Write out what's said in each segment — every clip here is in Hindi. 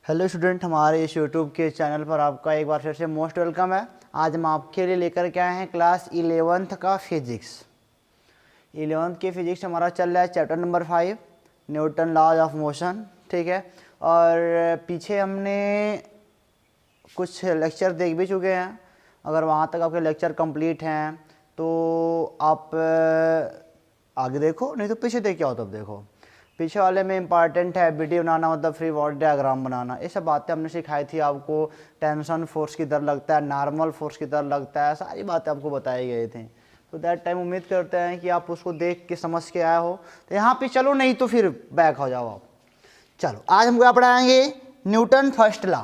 हेलो स्टूडेंट, हमारे इस यूट्यूब के चैनल पर आपका एक बार फिर से मोस्ट वेलकम है। आज हम आपके लिए लेकर के आए हैं क्लास 11th का फिजिक्स। 11th के फिजिक्स हमारा चल रहा है chapter number 5 Newton laws of motion. ठीक है, और पीछे हमने कुछ लेक्चर देख भी चुके हैं। अगर वहाँ तक आपके लेक्चर कंप्लीट हैं तो आप आगे देखो, नहीं तो पीछे देख के आओ तब देखो। पीछे वाले में इंपॉर्टेंट है वीडियो बनाना, मतलब फ्री बॉडी डायग्राम बनाना। ये सब बातें हमने सिखाई थी आपको। टेंशन फोर्स की दर लगता है, नॉर्मल फोर्स की दर लगता है, सारी बातें आपको बताई गई थी। तो दैट टाइम उम्मीद करते हैं कि आप उसको देख के समझ के आए हो। तो यहाँ पे चलो, नहीं तो फिर बैक हो जाओ आप। चलो, आज हम क्या पढ़ाएंगे? Newton first law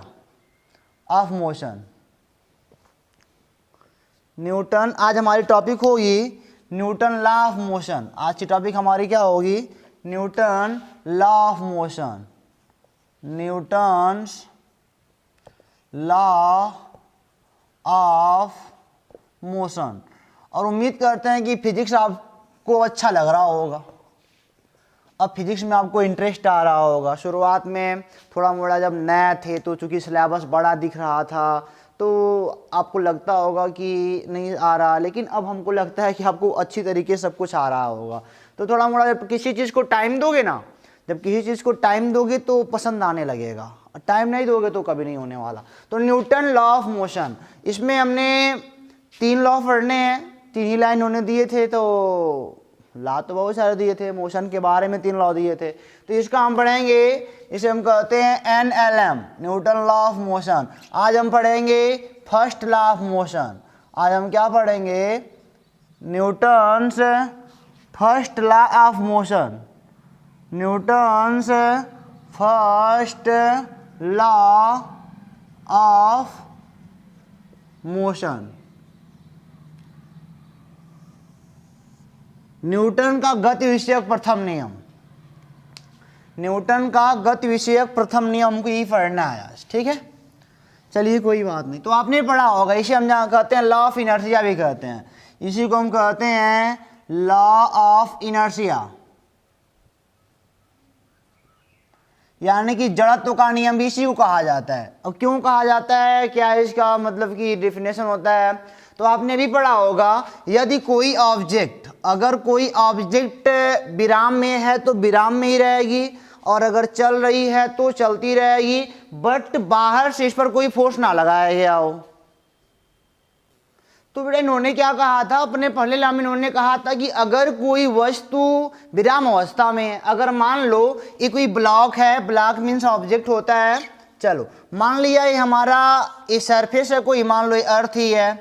of motion. Newton, आज हमारी टॉपिक होगी न्यूटन लॉ ऑफ मोशन। आज की टॉपिक हमारी क्या होगी? Newton law of motion. Newton's law of motion. और उम्मीद करते हैं कि फिजिक्स आपको अच्छा लग रहा होगा। अब फिजिक्स में आपको इंटरेस्ट आ रहा होगा। शुरुआत में थोड़ा मोड़ा जब नए थे तो चूंकि सिलेबस बड़ा दिख रहा था तो आपको लगता होगा कि नहीं आ रहा, लेकिन अब हमको लगता है कि आपको अच्छी तरीके से सब कुछ आ रहा होगा। तो थोड़ा मोड़ा जब किसी चीज़ को टाइम दोगे ना, जब किसी चीज़ को टाइम दोगे तो पसंद आने लगेगा, टाइम नहीं दोगे तो कभी नहीं होने वाला। तो न्यूटन लॉ ऑफ मोशन, इसमें हमने 3 लॉ पढ़ने हैं। 3 ही लाइन उन्होंने दिए थे, तो लॉ तो बहुत सारे दिए थे। मोशन के बारे में 3 लॉ दिए थे, तो इसका हम पढ़ेंगे। इसे हम कहते हैं NLM, Newton law of motion. आज हम पढ़ेंगे फर्स्ट लॉ ऑफ मोशन। आज हम क्या पढ़ेंगे? Newton's first law of motion. Newton's first law of motion. Newton का गति विषयक प्रथम नियम। न्यूटन का गति विषयक प्रथम नियम हमको यही पढ़ना है आज। ठीक है, चलिए कोई बात नहीं। तो आपने पढ़ा होगा, इसे हम जहाँ कहते हैं लॉ ऑफ इनर्शिया भी कहते हैं। इसी को हम कहते हैं लॉ ऑफ इनर्शिया, यानी कि जड़त्व का नियम भी इसी को कहा जाता है। और क्यों कहा जाता है, क्या इसका मतलब कि डेफिनेशन होता है? तो आपने भी पढ़ा होगा, यदि कोई ऑब्जेक्ट, अगर कोई ऑब्जेक्ट विराम में है तो विराम में ही रहेगी, और अगर चल रही है तो चलती रहेगी, बट बाहर से इस पर कोई फोर्स ना लगाया गया हो। तो बेटा इन्होंने क्या कहा था? अपने पहले लॉ में इन्होंने कहा था कि अगर कोई वस्तु विराम अवस्था में है, अगर मान लो ये कोई ब्लॉक है, ब्लॉक मीन्स ऑब्जेक्ट होता है। चलो मान लिया ये हमारा ये सरफेस है, कोई मान लो ये अर्थ ही है।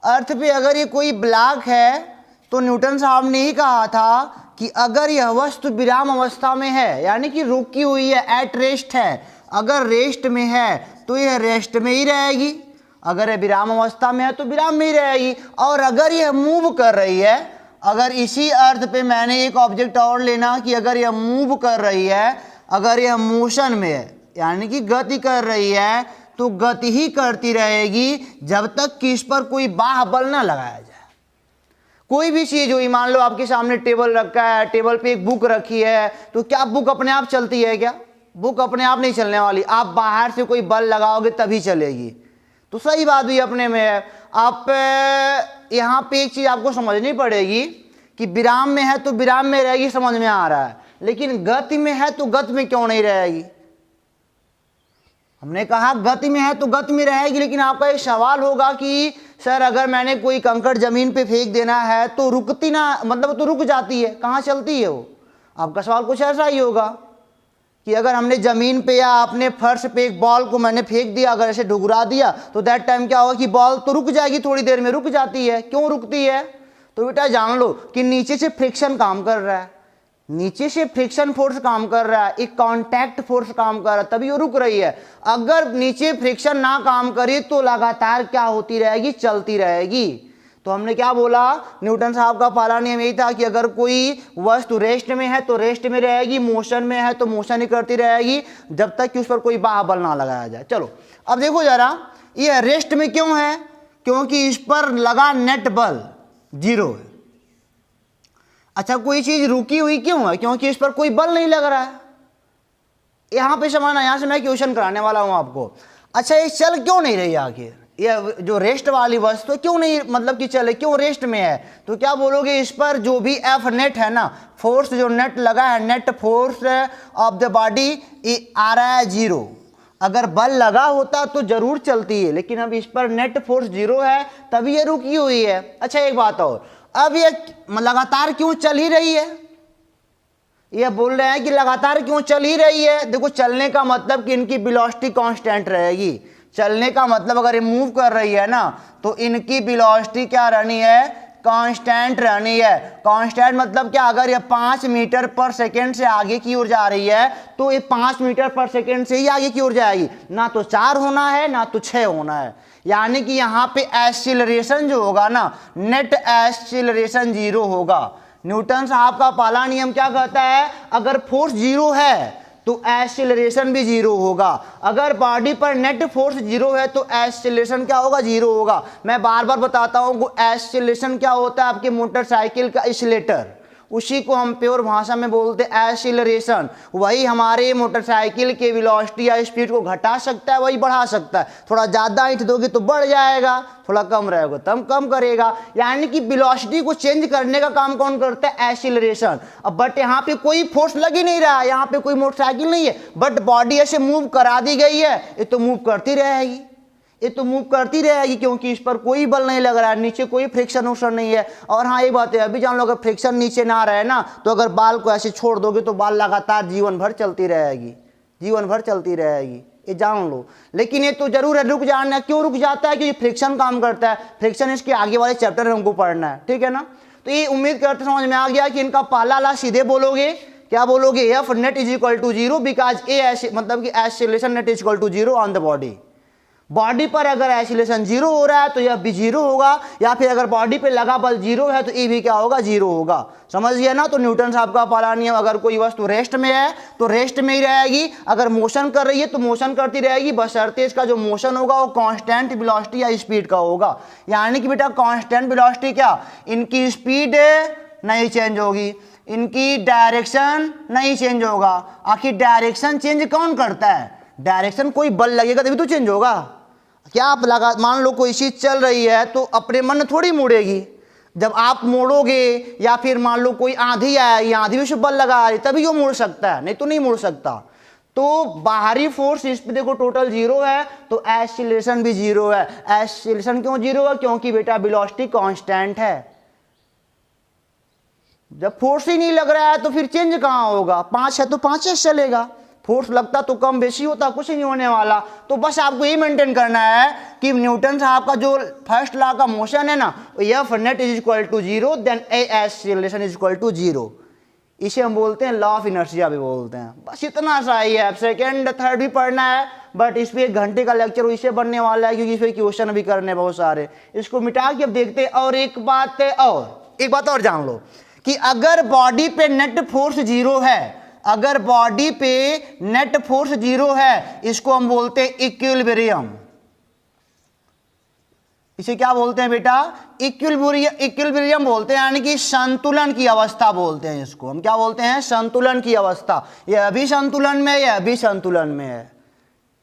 अर्थ पे अगर ये कोई ब्लॉक है तो न्यूटन साहब ने ही कहा था कि अगर यह वस्तु विराम अवस्था में है, यानी कि रुकी हुई है, एट रेस्ट है, अगर रेस्ट में है तो यह रेस्ट में ही रहेगी, अगर यह विराम अवस्था में है तो विराम में ही रहेगी। और अगर यह मूव कर रही है, अगर इसी अर्थ पे मैंने एक ऑब्जेक्ट और लेना कि अगर यह मूव कर रही है, अगर यह मोशन में है, यानी कि गति कर रही है, तो गति ही करती रहेगी जब तक कि इस पर कोई बाह्य बल ना लगाया जाए। कोई भी चीज हुई, मान लो आपके सामने टेबल रखा है, टेबल पे एक बुक रखी है, तो क्या बुक अपने आप चलती है? क्या बुक अपने आप नहीं चलने वाली, आप बाहर से कोई बल लगाओगे तभी चलेगी। तो सही बात भी अपने में है। आप यहाँ पे एक चीज आपको समझनी पड़ेगी कि विराम में है तो विराम में रहेगी, समझ में आ रहा है, लेकिन गति में है तो गति में क्यों नहीं रहेगी? हमने कहा गति में है तो गति में रहेगी, लेकिन आपका एक सवाल होगा कि सर अगर मैंने कोई कंकड़ जमीन पे फेंक देना है तो रुकती ना, मतलब तो रुक जाती है, कहाँ चलती है वो? आपका सवाल कुछ ऐसा ही होगा कि अगर हमने ज़मीन पे या अपने फर्श पे एक बॉल को मैंने फेंक दिया, अगर ऐसे डुगरा दिया, तो दैट टाइम क्या होगा कि बॉल तो रुक जाएगी, थोड़ी देर में रुक जाती है। क्यों रुकती है? तो बेटा जान लो कि नीचे से फ्रिक्शन काम कर रहा है, नीचे से फ्रिक्शन फोर्स काम कर रहा है, एक कांटेक्ट फोर्स काम कर रहा है, तभी वो रुक रही है। अगर नीचे फ्रिक्शन ना काम करे तो लगातार क्या होती रहेगी? चलती रहेगी। तो हमने क्या बोला? न्यूटन साहब का पहला नियम यही था कि अगर कोई वस्तु रेस्ट में है तो रेस्ट में रहेगी, मोशन में है तो मोशन ही करती रहेगी, जब तक कि उस पर कोई बाह्य बल ना लगाया जाए। चलो अब देखो जरा, ये रेस्ट में क्यों है? क्योंकि इस पर लगा नेट बल 0 है। अच्छा, कोई चीज रुकी हुई क्यों है? क्योंकि इस पर कोई बल नहीं लग रहा है। यहाँ पे समझना, यहाँ से मैं क्वेश्चन कराने वाला हूँ आपको। अच्छा ये चल क्यों नहीं रही आखिर, ये जो रेस्ट वाली वस्तु क्यों नहीं मतलब कि चले, क्यों रेस्ट में है? तो क्या बोलोगे, इस पर जो भी एफ नेट है ना, फोर्स जो नेट लगा है, net force of the body आ रहा है 0। अगर बल लगा होता तो जरूर चलती है, लेकिन अब इस पर नेट फोर्स 0 है तभी ये रुकी हुई है। अच्छा एक बात और, अब ये लगातार क्यों चल ही रही है? ये बोल रहे हैं कि लगातार क्यों चल ही रही है। देखो चलने का मतलब कि इनकी वेलोसिटी कांस्टेंट रहेगी। चलने का मतलब अगर ये मूव कर रही है ना तो इनकी वेलोसिटी क्या रहनी है, कांस्टेंट रहनी है। कांस्टेंट मतलब क्या, अगर ये 5 मीटर पर सेकेंड से आगे की ओर जा रही है तो ये 5 मीटर पर सेकेंड से ही आगे की ओर जाएगी, ना तो 4 होना है ना तो 6 होना है। यानी कि यहाँ पे एक्सीलरेशन जो होगा ना, नेट एक्सीलरेशन 0 होगा। न्यूटन साहब का पहला नियम क्या कहता है, अगर फोर्स 0 है तो एक्सीलरेशन भी 0 होगा। अगर बॉडी पर नेट फोर्स 0 है तो एक्सीलरेशन क्या होगा, 0 होगा। मैं बार बार बताता हूँ एक्सीलरेशन क्या होता है, आपके मोटरसाइकिल का एक्सीलेटर, उसी को हम प्योर भाषा में बोलते हैं एक्सीलरेशन। वही हमारे मोटरसाइकिल के वेलोसिटी या स्पीड को घटा सकता है, वही बढ़ा सकता है। थोड़ा ज़्यादा हिट दोगे तो बढ़ जाएगा, थोड़ा कम रहेगा तब कम करेगा। यानी कि वेलोसिटी को चेंज करने का काम कौन करता है, एक्सीलरेशन। अब बट यहाँ पे कोई फोर्स लग ही नहीं रहा है, यहाँ पे कोई मोटरसाइकिल नहीं है, बट बॉडी ऐसे मूव करा दी गई है, ये तो मूव करती रहेगी, ये तो मूव करती रहेगी क्योंकि इस पर कोई बल नहीं लग रहा है, नीचे कोई फ्रिक्शन उक्शन नहीं है। और हाँ एक बात है, अभी जान लो अगर फ्रिक्शन नीचे ना रहे ना तो अगर बाल को ऐसे छोड़ दोगे तो बाल लगातार जीवन भर चलती रहेगी, जीवन भर चलती रहेगी, ये जान लो। लेकिन ये तो जरूर है रुक जाना, क्यों रुक जाता है, क्योंकि फ्रिक्शन काम करता है। फ्रिक्शन इसके आगे वाले चैप्टर में हमको पढ़ना है, ठीक है ना। तो ये उम्मीद करते समझ में आ गया कि इनका पहला ला सीधे बोलोगे, क्या बोलोगे, F net is equal to 0 because a मतलब कि acceleration net is equal to 0 on the body. Body पर अगर एक्सीलरेशन 0 हो रहा है तो यह भी 0 होगा, या फिर अगर बॉडी पे लगा बल 0 है तो ये भी क्या होगा, 0 होगा। समझ गया ना। तो न्यूटन साहब का पहला नियम, अगर कोई वस्तु रेस्ट में है तो रेस्ट में ही रहेगी, अगर मोशन कर रही है तो मोशन करती रहेगी, बशर्ते इसका जो मोशन होगा वो कांस्टेंट वेलोसिटी या स्पीड का होगा। यानी कि बेटा कांस्टेंट वेलोसिटी क्या, इनकी स्पीड नहीं चेंज होगी, इनकी डायरेक्शन नहीं चेंज होगा। आखिर डायरेक्शन चेंज कौन करता है, डायरेक्शन कोई बल लगेगा तभी तो चेंज होगा। क्या आप लगा, मान लो कोई चीज चल रही है तो अपने मन थोड़ी मुड़ेगी, जब आप मोड़ोगे, या फिर मान लो कोई आंधी आएगी, आंधी भी बल लगा रही तभी वो मुड़ सकता है, नहीं तो नहीं मुड़ सकता। तो बाहरी फोर्स इस पे देखो टोटल 0 है तो एक्सीलरेशन भी 0 है। एक्सीलरेशन क्यों 0 है, क्योंकि बेटा वेलोसिटी कांस्टेंट है। जब फोर्स ही नहीं लग रहा है तो फिर चेंज कहाँ होगा, 5 है तो 5 चलेगा, फोर्स लगता तो कम बेशी होता, कुछ नहीं होने वाला। तो बस आपको ये मेंटेन करना है कि न्यूटन साहब का जो फर्स्ट लॉ का मोशन है ना, F net is equal to 0 then a acceleration is equal to 0। इसे हम बोलते हैं लॉ ऑफ इनर्शिया भी बोलते हैं। बस इतना सा ही है, सेकेंड थर्ड भी पढ़ना है, बट इस पर 1 घंटे का लेक्चर इसे बनने वाला है क्योंकि इस पर क्वेश्चन भी करने बहुत सारे। इसको मिटा के अब देखते हैं। और एक बात और जान लो कि अगर बॉडी पे नेट फोर्स 0 है, अगर बॉडी पे नेट फोर्स 0 है, इसको हम बोलते हैं इक्विलिब्रियम। इसे क्या बोलते हैं बेटा, इक्विलिब्रियम बोलते हैं, यानी कि संतुलन की अवस्था बोलते हैं इसको। हम क्या बोलते हैं, संतुलन की अवस्था। यह भी संतुलन में, यह भी संतुलन में है,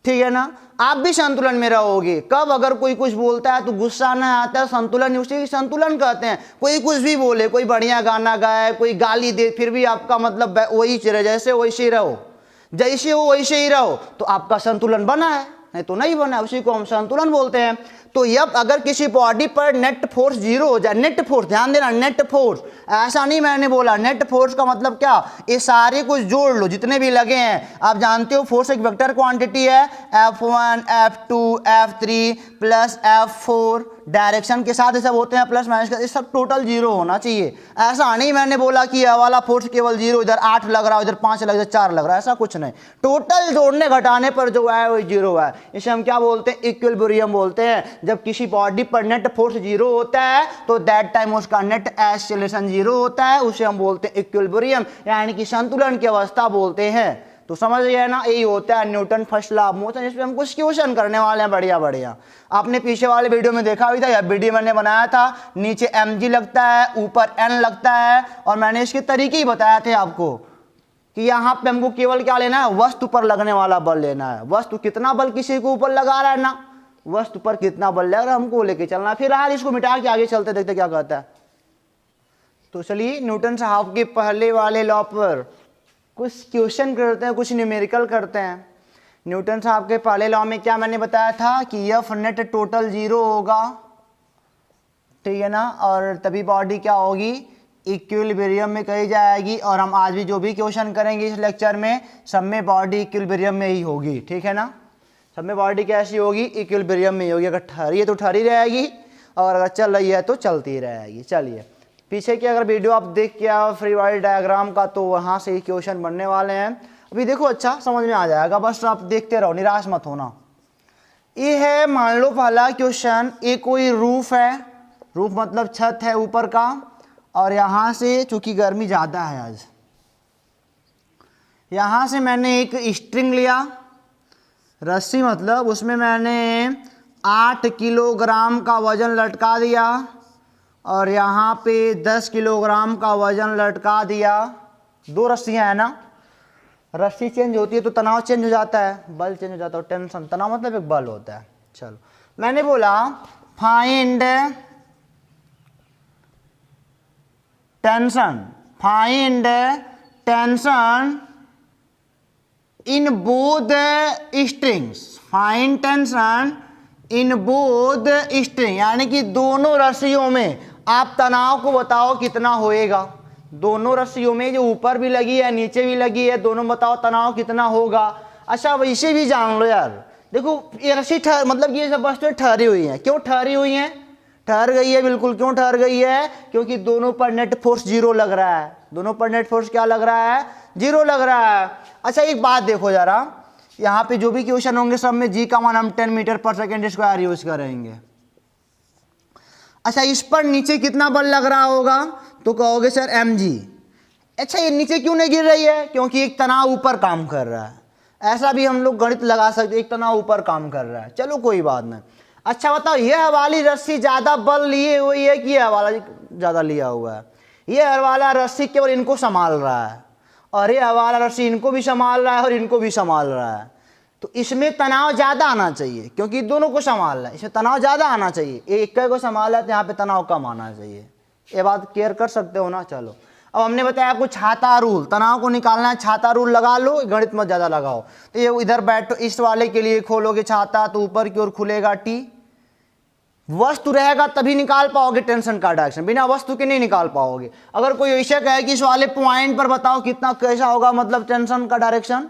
ठीक है ना। आप भी संतुलन में रहोगे। कब, अगर कोई कुछ बोलता है तो गुस्सा ना आता है, संतुलन, उसी संतुलन कहते हैं। कोई कुछ भी बोले, कोई बढ़िया गाना गाए, कोई गाली दे, फिर भी आपका मतलब वही रहे, जैसे वैसे ही रहो, जैसे हो वैसे ही रहो, तो आपका संतुलन बना है, नहीं तो नहीं बना, उसी को हम संतुलन बोलते हैं। तो यब अगर किसी बॉडी पर नेट फोर्स 0 हो जाए, नेट फोर्स ध्यान देना, नेट फोर्स, ऐसा नहीं मैंने बोला, नेट फोर्स का मतलब क्या, ये सारे कुछ जोड़ लो जितने भी लगे हैं। आप जानते हो फोर्स एक वेक्टर क्वांटिटी है, F1 F2 F3 plus F4, direction के साथ ये सब होते हैं प्लस माइनस का, ये सब टोटल 0 होना चाहिए। ऐसा नहीं मैंने बोला कि यह वाला फोर्स केवल 0, इधर 8 लग रहा है, इधर 5 लग रहा है, 4 लग रहा है, ऐसा कुछ नहीं। टोटल जोड़ने घटाने पर जो है वो 0 है। इसे हम क्या बोलते हैं, इक्विलिब्रियम बोलते हैं। जब किसी बॉडी पर नेट फोर्स 0 होता है तो दैट टाइम उसका नेट एक्सीलरेशन 0 होता है, उसे हम बोलते हैं इक्विलिब्रियम, यानी कि संतुलन की अवस्था बोलते हैं। तो समझ गए ना, यही होता है Newton first law of motion. इसमें हम कुछ क्वेश्चन करने वाले हैं बढ़िया बढ़िया। आपने पीछे वाले वीडियो में देखा भी था, यह वीडियो मैंने बनाया था, नीचे mg लगता है, ऊपर n लगता है, और मैंने इसके तरीके ही बताए थे आपको। कि यहाँ पे हमको केवल क्या लेना है, वस्तु पर लगने वाला बल लेना है। वस्तु कितना बल किसी के ऊपर लगा रहा है ना, वस्तु पर कितना बल लग रहा है हमको लेके चलना है। फिर यार इसको मिटा के आगे चलते देखते क्या कहता है। तो चलिए न्यूटन साहब के पहले वाले लॉ पर कुछ क्वेश्चन करते हैं, कुछ न्यूमेरिकल करते हैं। न्यूटन साहब के पहले लॉ में क्या मैंने बताया था कि एफ नेट टोटल 0 होगा, ठीक है ना, और तभी बॉडी क्या होगी, इक्विलिब्रियम में कही जाएगी। और हम आज भी जो भी क्वेश्चन करेंगे इस लेक्चर में सब में बॉडी इक्विलिब्रियम में ही होगी, ठीक है ना, सब में बॉडी कैसी होगी, इक्विलिब्रियम में ही होगी। अगर ठहरी है तो ठहरी रहेगी और अगर चल रही है तो चलती रहेगी। चलिए पीछे की अगर वीडियो आप देख के आओ फ्री बॉडी डायग्राम का तो वहाँ से ही क्वेश्चन बनने वाले हैं। अभी देखो अच्छा समझ में आ जाएगा, बस आप देखते रहो, निराश मत होना। ये है मान लो पहला क्वेश्चन, ये कोई रूफ है, रूफ मतलब छत है ऊपर का, और यहाँ से चूंकि गर्मी ज़्यादा है आज, यहाँ से मैंने एक स्ट्रिंग लिया, रस्सी मतलब, उसमें मैंने 8 किलोग्राम का वजन लटका दिया और यहाँ पे 10 किलोग्राम का वजन लटका दिया। 2 रस्सियाँ हैं ना, रस्सी चेंज होती है तो तनाव चेंज हो जाता है, बल चेंज हो जाता है, टेंशन, तनाव मतलब एक बल होता है। चलो मैंने बोला find tension, find tension in both strings, find tension in both string, यानी कि दोनों रस्सियों में आप तनाव को बताओ कितना होएगा। दोनों रस्सियों में जो ऊपर भी लगी है नीचे भी लगी है, दोनों बताओ तनाव कितना होगा। अच्छा वैसे भी जान लो यार, देखो ये रस्सी मतलब ये सब वस्तुएं ठहरी हुई हैं। क्यों ठहरी हुई हैं, ठहर गई है बिल्कुल, क्यों ठहर गई है, क्योंकि दोनों पर नेट फोर्स 0 लग रहा है। दोनों पर नेट फोर्स क्या लग रहा है, 0 लग रहा है। अच्छा एक बात देखो जरा, यहाँ पे जो भी क्वेश्चन होंगे सब में जी का मान हम 10 मीटर पर सेकेंड स्क्वायर यूज करेंगे। अच्छा इस पर नीचे कितना बल लग रहा होगा, तो कहोगे सर mg। अच्छा ये नीचे क्यों नहीं गिर रही है, क्योंकि एक तनाव ऊपर काम कर रहा है। ऐसा भी हम लोग गणित लगा सकते, एक तनाव ऊपर काम कर रहा है, चलो कोई बात नहीं। अच्छा बताओ यह वाली रस्सी ज्यादा बल लिए हुई है कि यह वाला ज्यादा लिया हुआ है, यह वाला रस्सी केवल इनको संभाल रहा है और ये हवाला रस्सी इनको भी संभाल रहा है और इनको भी संभाल रहा है। तो इसमें तनाव ज़्यादा आना चाहिए क्योंकि दोनों को संभाल रहा है, इसमें तनाव ज़्यादा आना चाहिए। एक को संभाला तो यहाँ पे तनाव कम आना चाहिए। ये बात क्लियर कर सकते हो ना। चलो अब हमने बताया आपको छाता रूल, तनाव को निकालना है, छाता रूल लगा लो, गणित मत ज़्यादा लगाओ। तो ये इधर बैठो, इस वाले के लिए खोलोगे छाता तो ऊपर की ओर खुलेगा टी, वस्तु रहेगा तभी निकाल पाओगे टेंशन का डायरेक्शन, बिना वस्तु के नहीं निकाल पाओगे। अगर कोई ऐसा कहे कि इस वाले पॉइंट पर बताओ कितना कैसा होगा मतलब टेंशन का डायरेक्शन,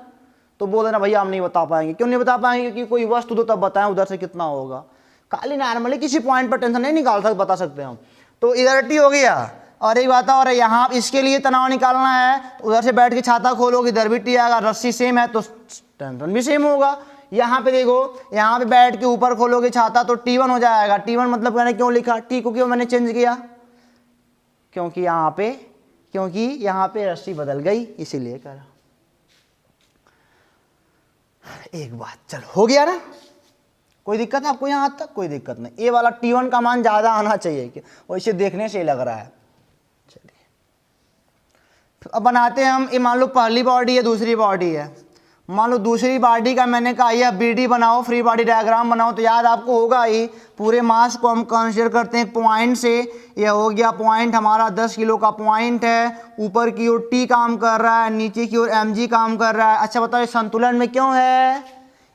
तो बोल देना भैया हम नहीं बता पाएंगे। क्यों नहीं बता पाएंगे, क्योंकि कोई वस्तु दो तब बताएं उधर से कितना होगा। खाली नॉर्मली किसी पॉइंट पर टेंशन नहीं निकाल सकते, बता सकते हम। तो इधर टी हो गया और एक बात और यहाँ इसके लिए तनाव निकालना है, उधर से बैठ के छाता खोलोगे इधर भी टी आएगा, रस्सी सेम है तो टेंशन भी सेम होगा। यहाँ पे देखो, यहाँ पे बैठ के ऊपर खोलोगे छाता तो T1 हो जाएगा। T1 मतलब मैंने क्यों लिखा, टी को क्यों मैंने चेंज किया, क्योंकि यहाँ पे रस्सी बदल गई इसीलिए करा। एक बात चलो हो गया ना, कोई दिक्कत है आपको यहाँ तक, कोई दिक्कत नहीं। ये वाला T1 का मान ज्यादा आना चाहिए कि वैसे देखने से ही लग रहा है। चलिए अब बनाते हैं हम। ये मान लो पहली बॉडी है, दूसरी बॉडी है। मान लो दूसरी बॉडी का मैंने कहा यह BD बनाओ, फ्री बॉडी डायग्राम बनाओ, तो याद आपको होगा ही पूरे मास को हम कंसीडर करते हैं पॉइंट से। यह हो गया पॉइंट हमारा 10 किलो का पॉइंट है, ऊपर की ओर T काम कर रहा है, नीचे की ओर mg काम कर रहा है। अच्छा बताओ ये संतुलन में क्यों है,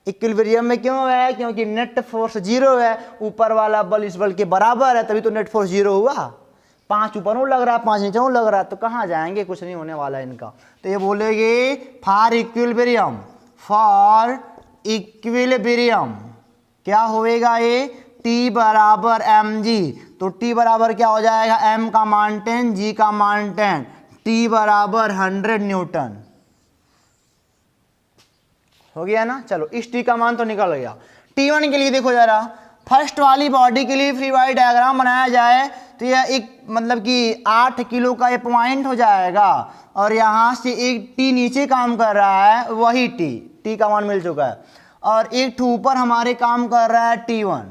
इक्विलिब्रियम में क्यों है, क्योंकि नेट फोर्स 0 है, ऊपर वाला बल इस बल के बराबर है, तभी तो नेट फोर्स 0 हुआ। 5 ऊपर लग रहा है 5 नीचे लग रहा है, तो कहाँ जाएंगे, कुछ नहीं होने वाला इनका। तो ये बोलेगे फॉर इक्विलिब्रियम, फॉर इक्विलिब्रियम क्या होएगा ये, T बराबर mg। तो T बराबर क्या हो जाएगा, m का मान 10, g का मान 10, T बराबर 100 न्यूटन। हो गया ना। चलो इस T का मान तो निकल गया। T1 के लिए देखो जरा, फर्स्ट वाली बॉडी के लिए फ्री बॉडी डायग्राम बनाया जाए तो यह एक मतलब कि 8 किलो का ये पॉइंट हो जाएगा और यहाँ से एक T नीचे काम कर रहा है, वही T का मान मिल चुका है, और एक ठू ऊपर हमारे काम कर रहा है T1।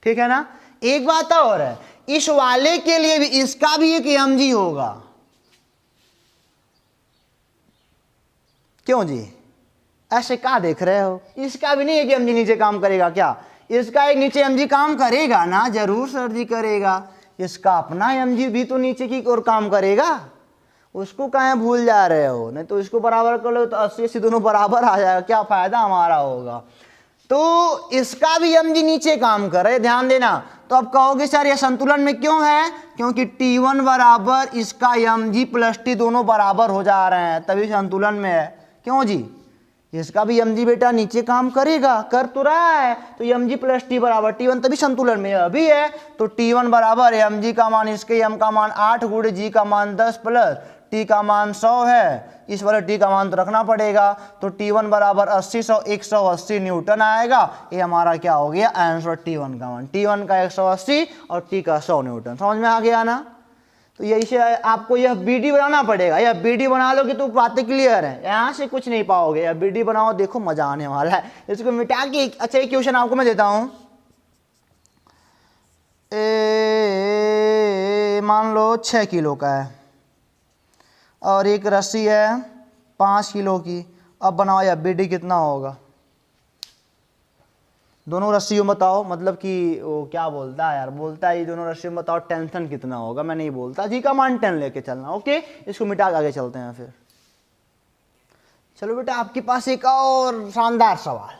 ठीक है ना। एक बात और है, इस वाले के लिए भी इसका भी एक mg होगा, क्यों जी, ऐसे क्या देख रहे हो? इसका भी नहीं है कि mg नीचे काम करेगा क्या? इसका एक नीचे mg काम करेगा ना, जरूर सर जी करेगा। इसका अपना mg भी तो नीचे की ओर काम करेगा, उसको कहाँ भूल जा रहे हो? नहीं तो इसको बराबर कर लो तो 80-80 दोनों बराबर आ जाएगा, क्या फायदा हमारा होगा? तो इसका भी mg नीचे काम कर रहे, ध्यान देना। तो अब कहोगे सर ये संतुलन में क्यों है? क्योंकि T1 बराबर इसका mg प्लस T दोनों बराबर हो जा रहे हैं, तभी संतुलन में है। क्यों जी? इसका भी mg बेटा नीचे काम करेगा, कर तो रहा है, तो mg प्लस T बराबर T1, तभी संतुलन में अभी है। तो T1 बराबर mg का मान, इसके m का मान 8 गुणे g का मान 10 प्लस T का मान 100 है, इस वाले T का मान तो रखना पड़ेगा। तो T1 बराबर 80-100 180 न्यूटन आएगा। ये हमारा क्या हो गया आंसर? T1 का मान, T1 का 180 और T का 100 न्यूटन। समझ में आ गया ना? तो यही से आपको यह BD बनाना पड़ेगा, यह BD बना लोगे तो बातें क्लियर है, यहाँ से कुछ नहीं पाओगे। यह BD बनाओ, देखो मजा आने वाला है। इसको मिटा के अच्छा एक क्वेश्चन आपको मैं देता हूँ। मान लो 6 किलो का है और एक रस्सी है 5 किलो की। अब बनाओ यह BD कितना होगा? दोनों रस्सियों बताओ, मतलब कि वो क्या बोलता है यार, बोलता है ये दोनों रस्सियों बताओ टेंशन कितना होगा। मैं नहीं बोलता, जी का मान 10 लेके चलना। ओके, इसको मिटा के आगे चलते हैं फिर। चलो बेटा आपके पास एक और शानदार सवाल,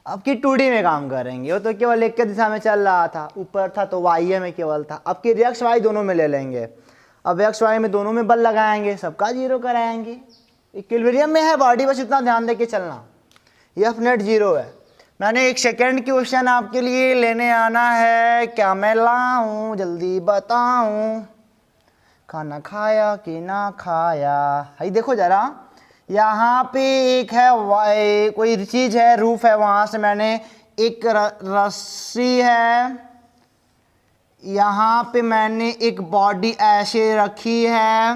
आपकी 2D में काम करेंगे। वो तो केवल एक के दिशा में चल रहा था, ऊपर था तो वाई में केवल था। अब की एक्स वाई दोनों में ले लेंगे। अब एक्स वाई में दोनों में बल लगाएंगे, सबका 0 कराएंगे। इक्विलिब्रियम में है बॉडी, बस इतना ध्यान दे के चलना। एफ नेट 0 है। मैंने एक सेकेंड क्वेश्चन आपके लिए लेने आना है, क्या मैं लाऊं जल्दी बताऊं? खाना खाया कि ना खाया? हाई देखो जरा, यहाँ पे एक है कोई चीज है, रूफ है, वहां से मैंने एक रस्सी है, यहाँ पे मैंने एक बॉडी ऐसे रखी है।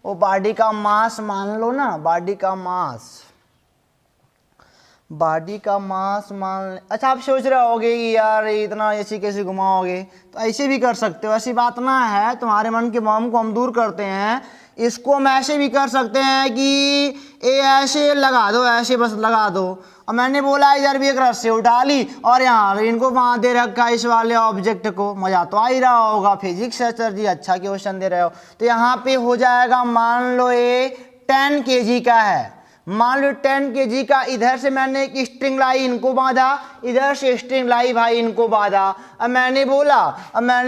वो बॉडी का मास मान लो ना, बॉडी का मास मान। अच्छा आप सोच रहे होगे कि यार इतना ऐसे कैसे घुमाओगे? तो ऐसे भी कर सकते हो, ऐसी बात ना है। तुम्हारे मन के मोह को हम दूर करते हैं। इसको हम ऐसे भी कर सकते हैं कि ये ऐसे लगा दो, ऐसे बस लगा दो। और मैंने बोला इधर भी एक रस्सी उठा ली और यहाँ इनको वहाँ दे रखा इस वाले ऑब्जेक्ट को। मजा तो आ ही रहा होगा, फिजिक्स है सर जी, अच्छा क्वेश्चन दे रहे हो। तो यहाँ पे हो जाएगा, मान लो ये 10 kg का है। मान लो 10 kg का, इधर से मैंने एक स्ट्रिंग लाई, इनको बांधा, इधर से स्ट्रिंग लाई भाई, इनको बांधा। अब मैंने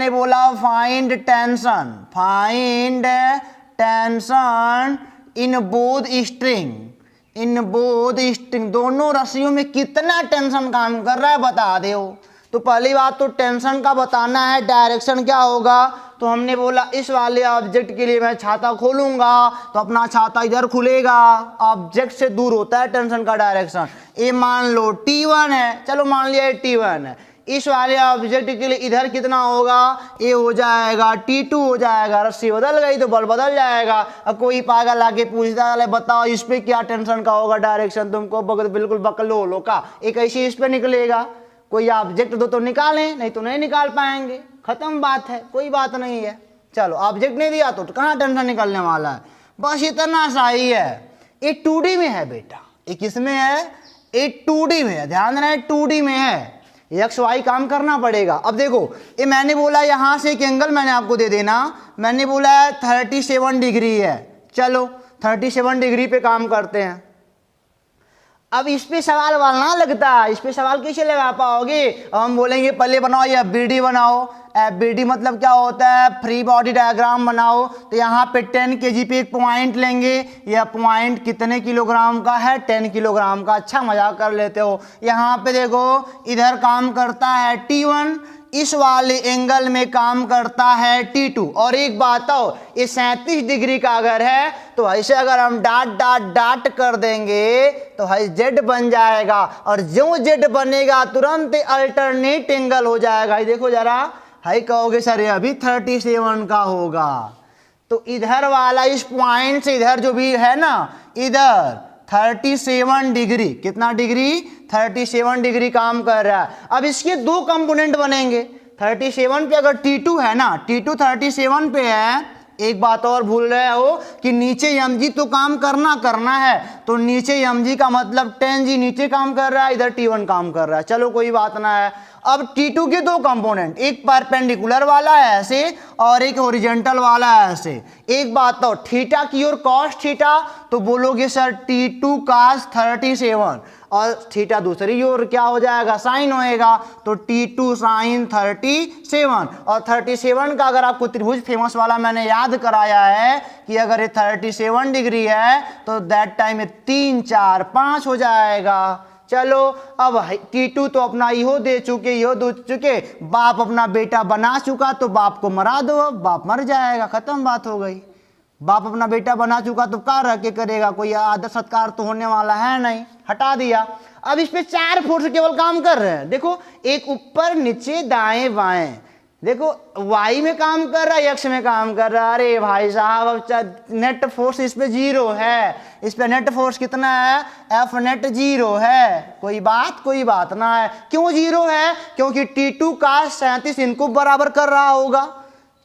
बोला find tension in both string, दोनों रस्सियों में कितना टेंशन काम कर रहा है बता दो। तो पहली बात तो टेंशन का बताना है, डायरेक्शन क्या होगा? तो हमने बोला इस वाले ऑब्जेक्ट के लिए मैं छाता खोलूंगा तो अपना छाता इधर खुलेगा, ऑब्जेक्ट से दूर होता है टेंशन का डायरेक्शन। ये मान लो T1 है, चलो मान लिया ये T1 है। इस वाले ऑब्जेक्ट के लिए इधर कितना होगा? ये हो जाएगा T2 हो जाएगा। रस्सी बदल गई तो बल बदल जाएगा। अब कोई पागल आके पूछता है बताओ इस पे क्या टेंशन का होगा डायरेक्शन? तुमको बिल्कुल बकलो लो का, एक ऐसी इस पे निकलेगा। कोई ऑब्जेक्ट दो तो निकालें, नहीं तो नहीं निकाल पाएंगे, खत्म बात है, कोई बात नहीं है। चलो ऑब्जेक्ट नहीं दिया तो कहाँ टेंशन निकलने वाला है, बस इतना सा ही है। ये 2D में है बेटा, ये किस में है? ये 2D में है, ध्यान देना 2D में है। एक्स वाई काम करना पड़ेगा। अब देखो ये मैंने बोला यहाँ से एक एंगल मैंने आपको दे देना, मैंने बोला है 37 डिग्री है। चलो 37 डिग्री पे काम करते हैं। अब इस पे सवाल ना लगता, इस पे सवाल कैसे लगा पाओगे? हम बोलेंगे पहले बनाओ ये BD बनाओ। BD मतलब क्या होता है? फ्री बॉडी डायग्राम बनाओ। तो यहाँ पे 10 kg पे एक पॉइंट लेंगे। यह पॉइंट कितने किलोग्राम का है? 10 किलोग्राम का। अच्छा मजाक कर लेते हो। यहाँ पे देखो इधर काम करता है T1, इस वाले एंगल में काम करता है T2। और एक बात हो, ये 37 डिग्री का अगर है तो ऐसे अगर हम डाट कर देंगे तो है Z बन जाएगा। और जो Z बनेगा तुरंत अल्टरनेट एंगल हो जाएगा। ये देखो जरा, हाई कहोगे सर ये अभी 37 का होगा। तो इधर वाला इस पॉइंट से इधर जो भी है ना, इधर 37 डिग्री, कितना डिग्री? 37 डिग्री काम कर रहा है। अब इसके दो कंपोनेंट बनेंगे। 37 पे अगर T2 है ना, T2 37 पे है एक बात और भूल रहे हो कि नीचे mg तो काम करना है, तो नीचे mg का मतलब 10g नीचे काम कर रहा है, इधर T1 काम कर रहा है। चलो कोई बात ना है। अब T2 के दो कंपोनेंट, एक परपेंडिकुलर वाला है ऐसे और एक हॉरिजॉन्टल वाला है ऐसे। एक बात तो थीटा की और कॉस थीटा, तो बोलोगे सर T2 cos 37 और थीटा दूसरी ओर क्या हो जाएगा, साइन होएगा, तो T2 sin 37। और 37 का अगर आपको त्रिभुज फेमस वाला मैंने याद कराया है कि अगर ये 37 डिग्री है तो दैट टाइम 3 4 5 हो जाएगा। चलो अब T2 तो अपना इहो दे चुके, इहो दे चुके, बाप अपना बेटा बना चुका, तो बाप को मरा दो, अब बाप मर जाएगा, खत्म बात हो गई। बाप अपना बेटा बना चुका तो क्या रह के करेगा, कोई आदर सत्कार तो होने वाला है नहीं, हटा दिया। अब इस पे 4 फोर्स केवल काम कर रहे हैं। देखो एक ऊपर नीचे दाएं बाएं, देखो y में काम कर रहा है, x में काम कर रहा है। अरे भाई साहब अब नेट फोर्स इस पे 0 है, इस पे नेट फोर्स कितना है, F नेट 0 है। कोई बात ना है। क्यों 0 है, क्योंकि T2 cos 37 इनको बराबर कर रहा होगा।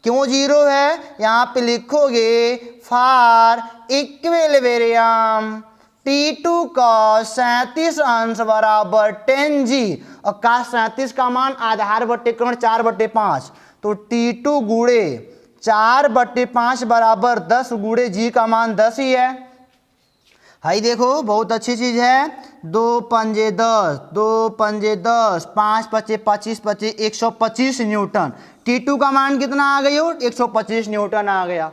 क्यों 0 है, यहाँ पे लिखोगे फॉर इक्विलिब्रियम T2 cos 37 अंश बराबर 10g और cos 37 का मान आधार बट्टे कर्ण 4/5, तो T2 गुणे 4/5 बराबर 10 गुणे g का मान 10 ही है। हाई देखो बहुत अच्छी चीज है। 2 पंजे 10, 2 पंजे 10, 5 पचे 25 पचे 125 न्यूटन। T2 का मान कितना आ गई हो, 125 न्यूटन आ गया।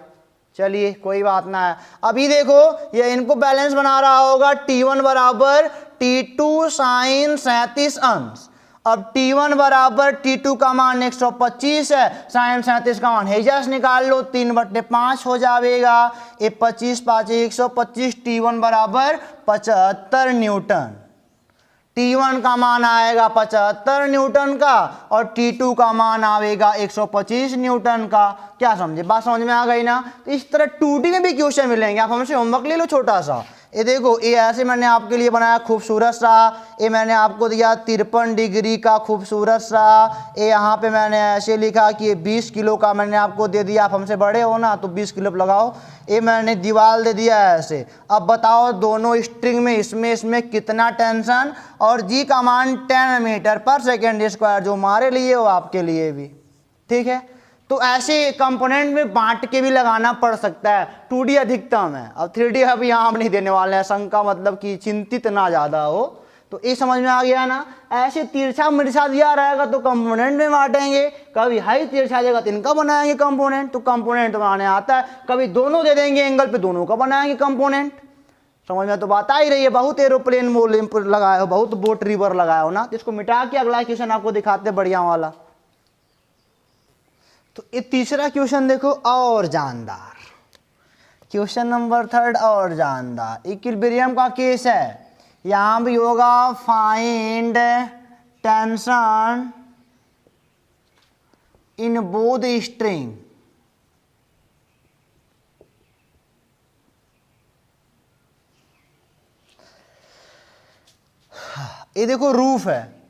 चलिए कोई बात ना है। अभी देखो ये इनको बैलेंस बना रहा होगा, T1 बराबर T2 sin 37 अंश। अब T1 बराबर T2 का मान 125 है, sin 37 का मान हेजस निकाल लो, 3/5 हो जाएगा। ये 25 5 125, T1 बराबर 75 न्यूटन। T1 का मान आएगा 75 न्यूटन का और T2 का मान आएगा 125 न्यूटन का। क्या समझे, बात समझ में आ गई ना। तो इस तरह 2D में भी क्वेश्चन मिलेंगे, आप हमसे होमवर्क ले लो छोटा सा। ये देखो ये ऐसे मैंने आपके लिए बनाया खूबसूरत सा, ये मैंने आपको दिया 53 डिग्री का खूबसूरत सा। ये यहाँ पे मैंने ऐसे लिखा कि ये 20 किलो का मैंने आपको दे दिया, आप हमसे बड़े हो ना तो 20 किलो लगाओ। ये मैंने दीवार दे दिया है ऐसे। अब बताओ दोनों स्ट्रिंग में इसमें कितना टेंशन, और जी का मान 10 मीटर पर सेकेंड स्क्वायर, जो हमारे लिए हो आपके लिए भी, ठीक है। तो ऐसे कंपोनेंट में बांट के भी लगाना पड़ सकता है। 2D अधिकतम है, अब 3D अभी यहाँ हम नहीं देने वाले हैं, शंका मतलब कि चिंतित ना ज़्यादा हो। तो ये समझ में आ गया ना। ऐसे तिरछा मिर्छा दिया रहेगा तो कंपोनेंट में बांटेंगे, कभी हाई तिरछा देगा तो इनका बनाएंगे कंपोनेंट, तो कंपोनेंट बनाने आता है। कभी दोनों दे देंगे एंगल पे, दोनों का बनाएंगे कंपोनेंट। समझ में तो बात आ ही रही है। बहुत एरोप्लेन लगाए हो, बहुत बोट रिवर लगाए हो ना, तो इसको मिटा के अगला क्वेश्चन आपको दिखाते बढ़िया वाला। तो ये तीसरा क्वेश्चन देखो और जानदार, क्वेश्चन नंबर 3 और जानदार। इक्विलिब्रियम का केस है, यहां भी होगा find tension in both string. ये देखो रूफ है,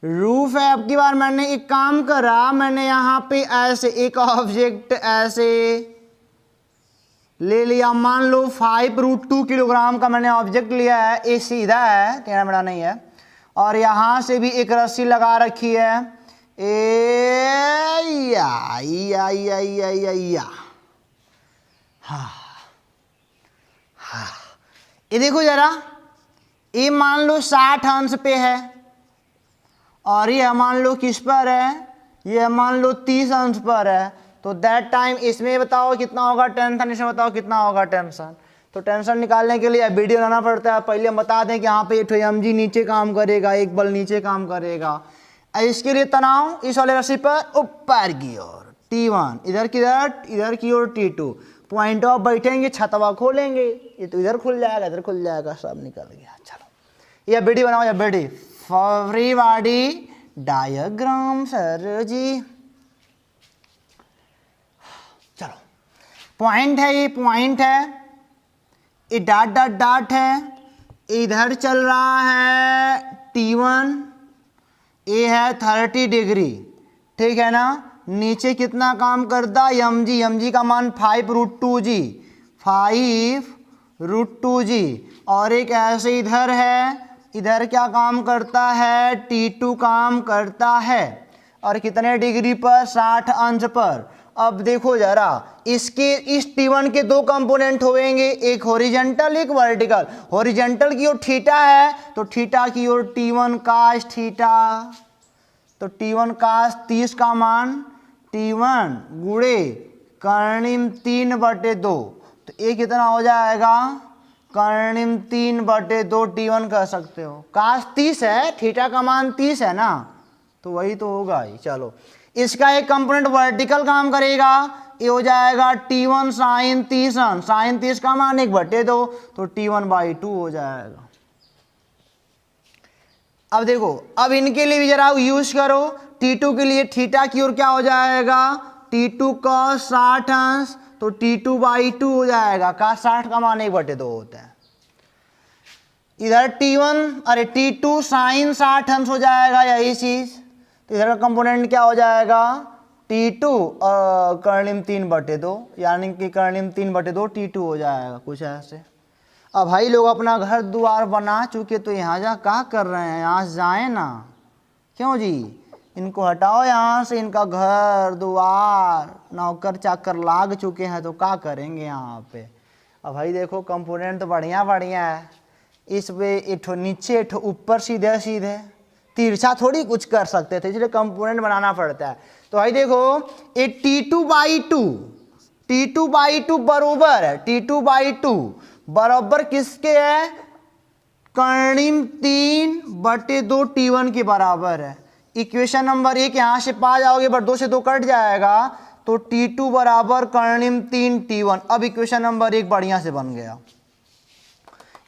रूफ है। अब की बार मैंने एक काम करा, मैंने यहां पे ऐसे एक ऑब्जेक्ट ऐसे ले लिया, मान लो 5√2 किलोग्राम का मैंने ऑब्जेक्ट लिया है। ये सीधा है, टेढ़ा मेढ़ा नहीं है, और यहां से भी एक रस्सी लगा रखी है। ये देखो जरा, ये मान लो 60 अंश पे है, और ये मान लो किस पर है, ये मान लो 30 अंश पर है। तो दैट टाइम इसमें बताओ कितना होगा टेंशन, इसमें बताओ कितना होगा टेंशन। तो टेंशन निकालने के लिए वीडियो लाना पड़ता है। पहले हम बता दें कि यहाँ पे mg नीचे काम करेगा, एक बल नीचे काम करेगा। इसके लिए तनाव इस वाले रस्सी पर ऊपर की ओर T1, इधर की ओर T2। पॉइंट ऑफ बैठेंगे, छतवा खोलेंगे, ये तो इधर खुल जाएगा, इधर खुल जाएगा, सब निकल गया। चलो ये वीडियो बनाओ, या video free body diagram sir ji. चलो पॉइंट है, ये पॉइंट है, ये डॉट डॉट डॉट है, इधर चल रहा है T1, ए है 30 डिग्री, ठीक है ना। नीचे कितना काम करता है, एम जी का मान 5√2g, 5√2g। और एक ऐसे इधर है, इधर क्या काम करता है, T2 काम करता है। और कितने डिग्री पर, 60 अंश पर। अब देखो जरा, इसके इस T1 के दो कंपोनेंट होंगे, एक हॉरिजॉन्टल एक वर्टिकल। हॉरिजॉन्टल की ओर थीटा है तो थीटा की ओर T1 cos थीटा, तो T1 cos 30 का मान T1 गुणे कर्णिम 3/2, तो ये कितना हो जाएगा, कर्णिम 3/2 T1 कह सकते हो। cos 30 है, थीटा का मान 30 है ना, तो वही तो होगा ही। चलो, इसका एक कंपोनेंट वर्टिकल काम करेगा, ये हो जाएगा T1 sin 30, sin 30 का मान 1/2, तो T1/2 हो जाएगा। अब देखो, अब इनके लिए भी जरा यूज करो। T2 के लिए थीटा की ओर क्या हो जाएगा, T2 cos 60 अंश, तो T2/2 हो जाएगा। cos 60 का मान 1/2 होता है। इधर T2 sin 60 अंश हो जाएगा, यही चीज। तो इधर का कंपोनेंट क्या हो जाएगा, T2 और कर्णिम 3/2, यानी कि कर्णिम 3/2 T2 हो जाएगा, कुछ ऐसे। अब भाई लोग अपना घर द्वार बना चुके, तो यहाँ जा क्या कर रहे हैं, यहाँ से जाए ना, क्यों जी, इनको हटाओ यहाँ से। इनका घर द्वार नौकर चाकर लाग चुके हैं, तो क्या करेंगे यहाँ पे। अब भाई देखो, कंपोनेंट तो बढ़िया बढ़िया है, इस पे इठो नीचे इठो ऊपर, सीधे सीधे, तिरछा थोड़ी कुछ कर सकते थे, इसलिए कंपोनेंट बनाना पड़ता है। तो भाई देखो, ये T2/2 बरोबर है, T2/2 बराबर किसके है, कर्णिम 3/2 T1 के बराबर है। इक्वेशन नंबर 1 यहाँ से पा जाओगे, बट 2 से 2 कट जाएगा, तो T2 बराबर कर्णिम 3 T1। अब इक्वेशन नंबर 1 बढ़िया से बन गया।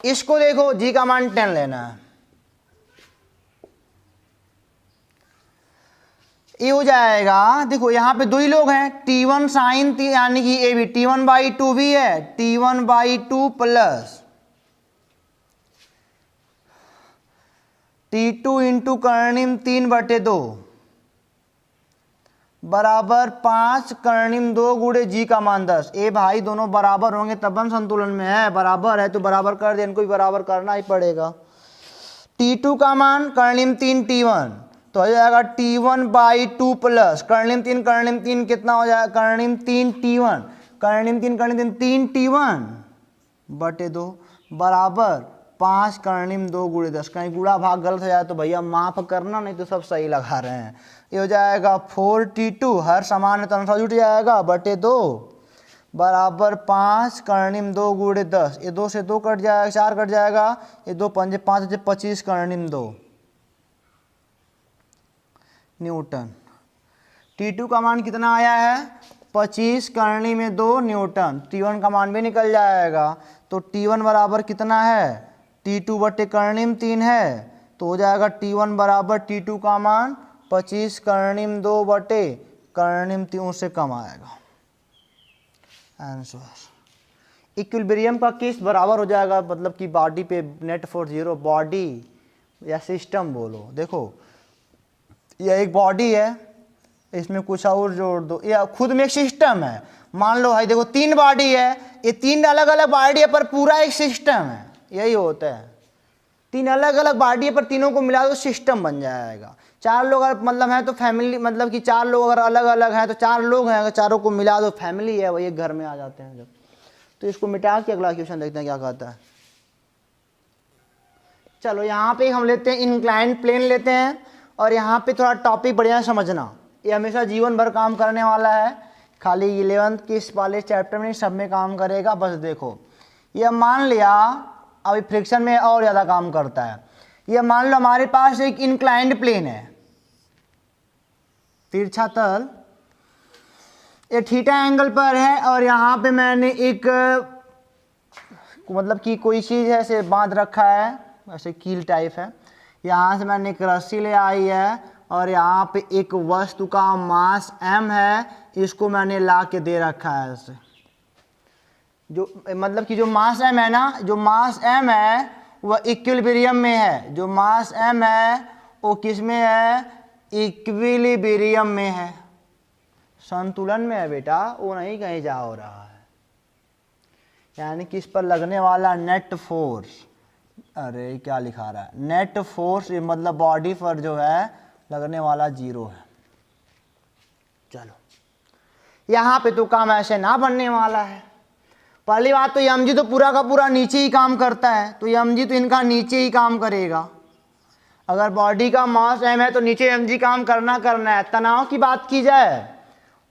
इसको देखो, जी का मान 10 लेना है, ये हो जाएगा। देखो यहाँ पे दो ही लोग हैं, T1 sin 3, यानी कि ये भी T1/2 भी है, T1/2 प्लस T2 इंटू कर्णिम 3/2 बराबर 5 कर्णिम 2 गुणे जी का मान 10। ए भाई दोनों बराबर होंगे तब हम संतुलन में है, बराबर है तो बराबर कर दे, इनको भी बराबर करना ही पड़ेगा। T2 का मान कर्णिम 3 T1, तो हो जाएगा T1/2 प्लस कर्णिम 3 कितना हो जाएगा, कर्णिम 3 T1, कर्णिम 3 T1/2 बराबर 5 कर्णिम 2 गुणे 10। कहीं गुणा भाग गलत हो जाए तो भैया माफ करना, नहीं तो सब सही लगा रहे हैं। ये हो जाएगा 4T2, हर समान है तो अनुसार जुट जाएगा, /2 बराबर 5 कर्णिम 2 गुणे 10। ये 2 से 2 कट जाएगा, 4 कट जाएगा, ये 2 पंजे 5 से 25 कर्णिम 2 न्यूटन। T2 का मान कितना आया है, 25 कर्णिम में 2 न्यूटन। T1 का मान भी निकल जाएगा, तो T1 बराबर कितना है, T2 बटे कर्णिम 3 है, तो हो जाएगा T1 बराबर T2 का मान 25 कर्णिम 2 बटे कर्णिम 3 से कम आएगा आंसर। इक्विलिब्रियम का केस बराबर हो जाएगा, मतलब कि बॉडी पे नेट फोर्स 0, बॉडी या सिस्टम बोलो। देखो यह एक बॉडी है, इसमें कुछ और जोड़ दो, यह खुद में एक सिस्टम है। मान लो भाई देखो 3 बॉडी है, ये 3 अलग अलग बॉडी है पर पूरा एक सिस्टम है, यही होता है। 3 अलग अलग बॉडी है पर तीनों को मिला दो सिस्टम बन जाएगा। 4 लोग अगर मतलब है तो फैमिली, मतलब कि 4 लोग अगर अलग अलग हैं तो 4 लोग हैं, अगर चारों को मिला दो फैमिली है, वही एक घर में आ जाते हैं जब। तो इसको मिटा के अगला क्वेश्चन देखते हैं क्या कहता है। चलो यहाँ पे हम लेते हैं इंक्लाइंड प्लेन लेते हैं, और यहाँ पे थोड़ा टॉपिक बढ़िया समझना, ये हमेशा जीवन भर काम करने वाला है, खाली 11th के इस वाले चैप्टर में सब में काम करेगा। बस देखो, ये मान लिया, अभी फ्रिक्शन में और ज़्यादा काम करता है। ये मान लो हमारे पास एक इंक्लाइंड प्लेन है, तिरछा तल, ये थीटा एंगल पर है, और यहाँ पे मैंने एक मतलब कि कोई चीज़ है ऐसे बांध रखा है, ऐसे कील टाइप है। यहाँ से मैंने एक रस्सी ले आई है, और यहाँ पे एक वस्तु का मास m है, इसको मैंने ला के दे रखा है ऐसे। जो मतलब कि जो मास m है ना, जो मास m है वह इक्विलिब्रियम में है, जो मास m है वो किस में है, इक्विलिब्रियम में है, संतुलन में है बेटा, वो नहीं कहीं जा हो रहा है। यानी किस पर लगने वाला नेट फोर्स, अरे क्या लिखा रहा है, नेट फोर्स मतलब बॉडी पर जो है लगने वाला 0 है। चलो यहाँ पे तो काम ऐसे ना बनने वाला है। पहली बात तो mg तो पूरा का पूरा नीचे ही काम करता है, तो mg तो इनका नीचे ही काम करेगा। अगर बॉडी का मास m है तो नीचे mg काम करना है। तनाव की बात की जाए,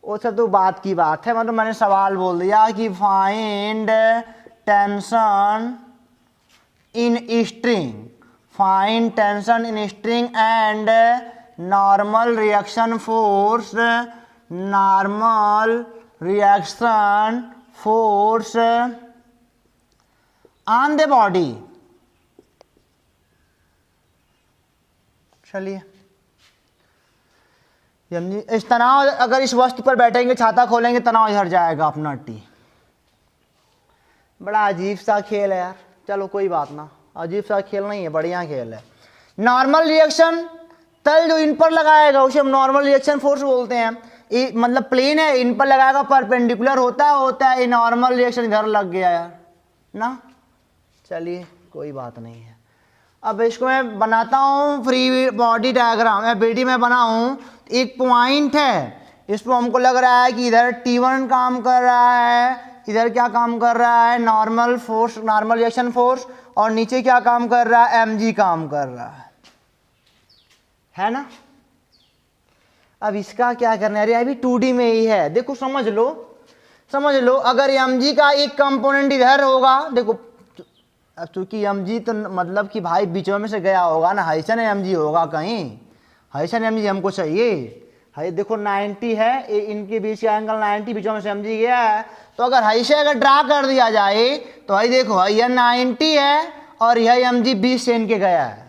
वो सब तो बात की बात है, मतलब मैंने सवाल बोल दिया कि find tension in string, find tension in string and normal reaction force, normal reaction force on the body. चलिए इस तनाव, अगर इस वस्तु पर बैठेंगे, छाता खोलेंगे, तनाव झड़ जाएगा अपना टी। बड़ा अजीब सा खेल है यार, चलो कोई बात ना, अजीब सा खेल नहीं है, बढ़िया खेल है। नॉर्मल रिएक्शन तल जो इन पर लगाएगा उसे हम नॉर्मल रिएक्शन फोर्स बोलते हैं। ये मतलब प्लेन है, इन पर लगाएगा, परपेंडिकुलर होता है, ये नॉर्मल रिएक्शन इधर लग गया यार ना। चलिए कोई बात नहीं है। अब इसको मैं बनाता हूँ फ्री बॉडी डायग्राम, या बीडी में बनाऊँ, एक पॉइंट है, इस पर हमको लग रहा है कि इधर T1 काम कर रहा है, इधर क्या काम कर रहा है, normal force, normal reaction force, और नीचे क्या काम कर रहा है, mg काम कर रहा है ना। अब इसका क्या करना है, अभी 2D में ही है, देखो समझ लो, अगर mg का एक कंपोनेंट इधर होगा, देखो अब चूंकि mg तो मतलब कि भाई बीचों में से गया होगा ना, हाइसन mg होगा कहीं, हाइसन mg हमको चाहिए। हाई देखो 90 है, इनके बीच का एंगल 90, बीचों में से mg गया है, तो अगर हाई से अगर ड्रा कर दिया जाए तो भाई देखो यह 90 है और यह mg 20 से इनके गया है,